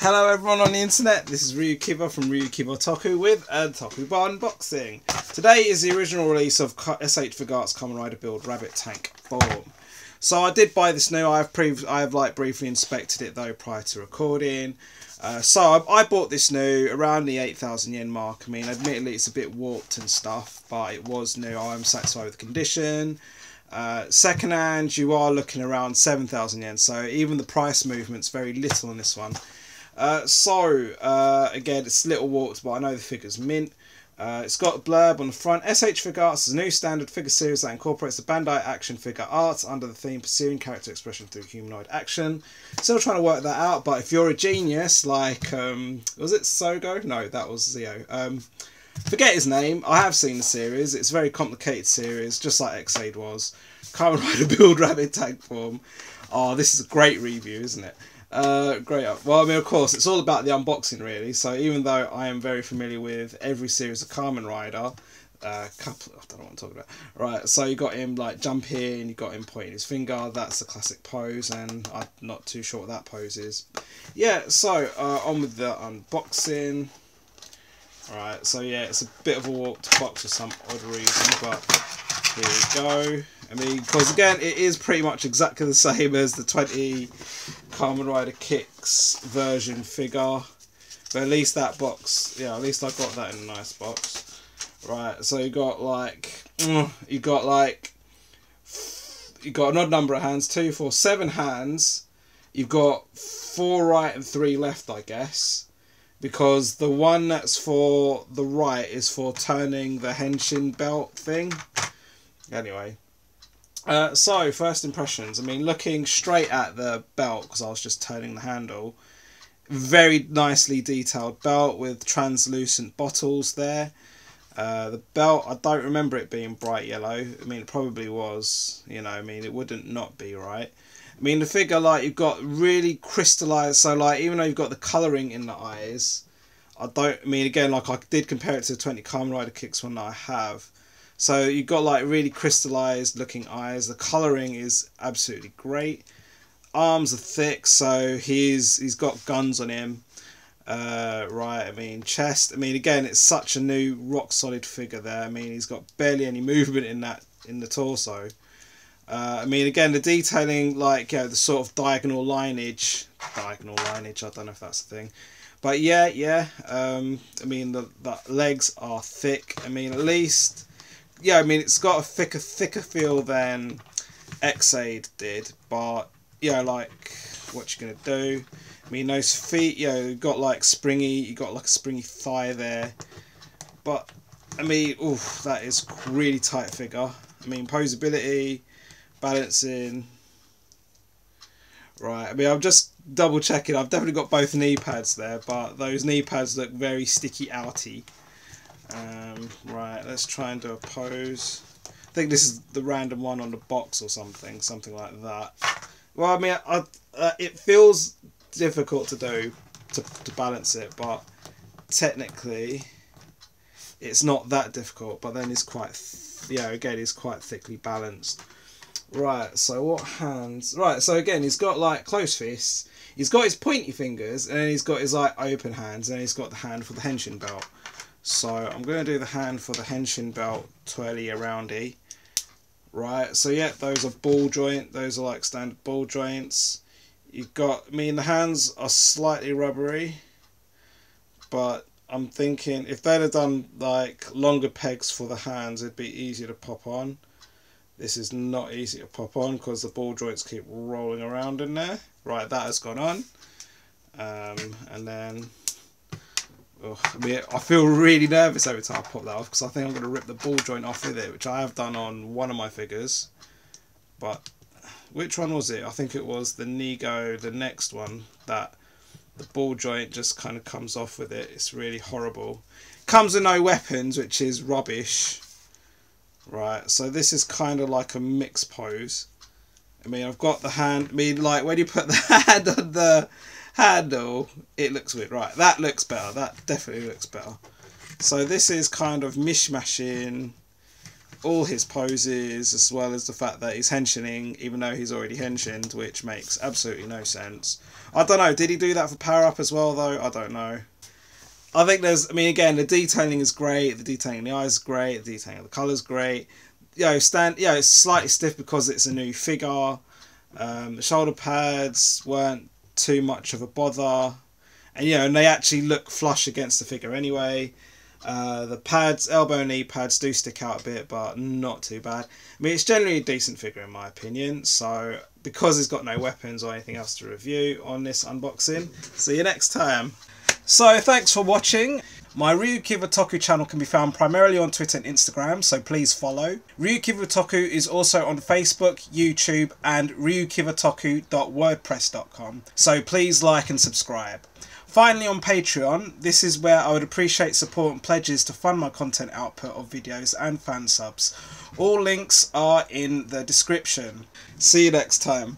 Hello everyone on the internet, this is RyuKiva from RyuKiva Toku with a Toku Bar unboxing. Today is the original release of S.H.Figuarts Kamen Rider Build Rabbit Tank Form. So I did buy this new, I have like briefly inspected it though prior to recording. So I bought this new around the 8,000 yen mark. I mean, admittedly it's a bit warped and stuff, but it was new. I am satisfied with the condition. Second hand, you are looking around 7,000 yen, so even the price movement's very little on this one. Again, it's a little warped, but I know the figure's mint. It's got a blurb on the front. S.H.Figuarts is a new standard figure series that incorporates the Bandai action figure art under the theme pursuing character expression through humanoid action. Still trying to work that out, but if you're a genius like, was it Sogo? No, that was Zio. Forget his name. I have seen the series. It's a very complicated series, just like X-Aid was. Kamen Rider Build Rabbit Tank Form. Oh, this is a great review, isn't it? Great. Well, I mean, of course, it's all about the unboxing, really. So even though I am very familiar with every series of Kamen Rider, I don't know what I'm talking about. Right, so you got him like jumping, you got him pointing his finger. That's the classic pose, and I'm not too sure what that pose is. Yeah. So on with the unboxing. Right. So yeah, it's a bit of a warped box for some odd reason, but here we go. I mean, because again, it is pretty much exactly the same as the 20 Kamen Rider Kicks version figure. But at least that box, yeah, at least I got that in a nice box. Right, so you got an odd number of hands, 2, 4, 7 hands. You've got 4 right and 3 left, I guess. Because the one that's for the right is for turning the henshin belt thing. Anyway. So, first impressions. I mean, looking straight at the belt, because I was just turning the handle, very nicely detailed belt with translucent bottles there. The belt, I don't remember it being bright yellow. I mean, it probably was, you know, I mean, it wouldn't not be, right? I mean, the figure, like, you've got really crystallized, so, like, even though you've got the colouring in the eyes, I mean, again, like, I did compare it to the 20 Kamen Rider Kicks one that I have. So you've got like really crystallized looking eyes. The colouring is absolutely great. Arms are thick, so he's got guns on him. Right, I mean chest. I mean again, it's such a new rock solid figure there. I mean he's got barely any movement in the torso. I mean again the detailing, like, you know, the sort of diagonal lineage. I don't know if that's a thing. But yeah. I mean the legs are thick. I mean at least. Yeah, I mean, it's got a thicker feel than X-Aid did, but, yeah, like, what you gonna do? I mean, those feet, you know, got, like, you got, like, a springy thigh there, but, I mean, oof, that is really tight figure. I mean, posability, balancing, right, I mean, I'm just double checking, I've definitely got both knee pads there, but those knee pads look very sticky outy. Right, let's try and do a pose. I think this is the random one on the box or something like that. Well, I mean, it feels difficult to do, to balance it, but technically it's not that difficult, but then it's quite, again, it's quite thickly balanced. Right, so what hands? Right, so again, he's got like close fists, he's got his pointy fingers, and then he's got his like open hands, and then he's got the hand for the henshin belt. So I'm going to do the hand for the henshin belt, twirly aroundy. Right, so yeah, those are ball joint, those are like standard ball joints. You've got, I mean, the hands are slightly rubbery, but I'm thinking if they'd have done like longer pegs for the hands, it'd be easier to pop on. This is not easy to pop on because the ball joints keep rolling around in there. Right, that has gone on. And then... Oh, I mean, I feel really nervous every time I pop that off because I think I'm going to rip the ball joint off with it, which I have done on one of my figures. But which one was it? I think it was the Nego, the next one, that the ball joint just kind of comes off with it. It's really horrible. Comes with no weapons, which is rubbish. Right, so this is kind of like a mixed pose. I mean, I've got the hand. I mean, like when you put the hand on the handle, it looks weird. Right, that looks better. That definitely looks better. So this is kind of mishmashing all his poses, as well as the fact that he's henshining even though he's already henshined, which makes absolutely no sense. I don't know, did he do that for power up as well though? I don't know. I think I mean, again, the detailing is great, the detailing in the eyes is great, the detailing of the colour's great. It's slightly stiff because it's a new figure. The shoulder pads weren't too much of a bother. And they actually look flush against the figure anyway. The pads, elbow and knee pads, do stick out a bit, but not too bad. I mean, it's generally a decent figure in my opinion. So, because it's got no weapons or anything else to review on this unboxing, see you next time. So, thanks for watching. My RyuKiva Toku channel can be found primarily on Twitter and Instagram, so please follow. RyuKiva Toku is also on Facebook, YouTube, and ryukivatoku.wordpress.com, so please like and subscribe. Finally, on Patreon, this is where I would appreciate support and pledges to fund my content output of videos and fan subs. All links are in the description. See you next time.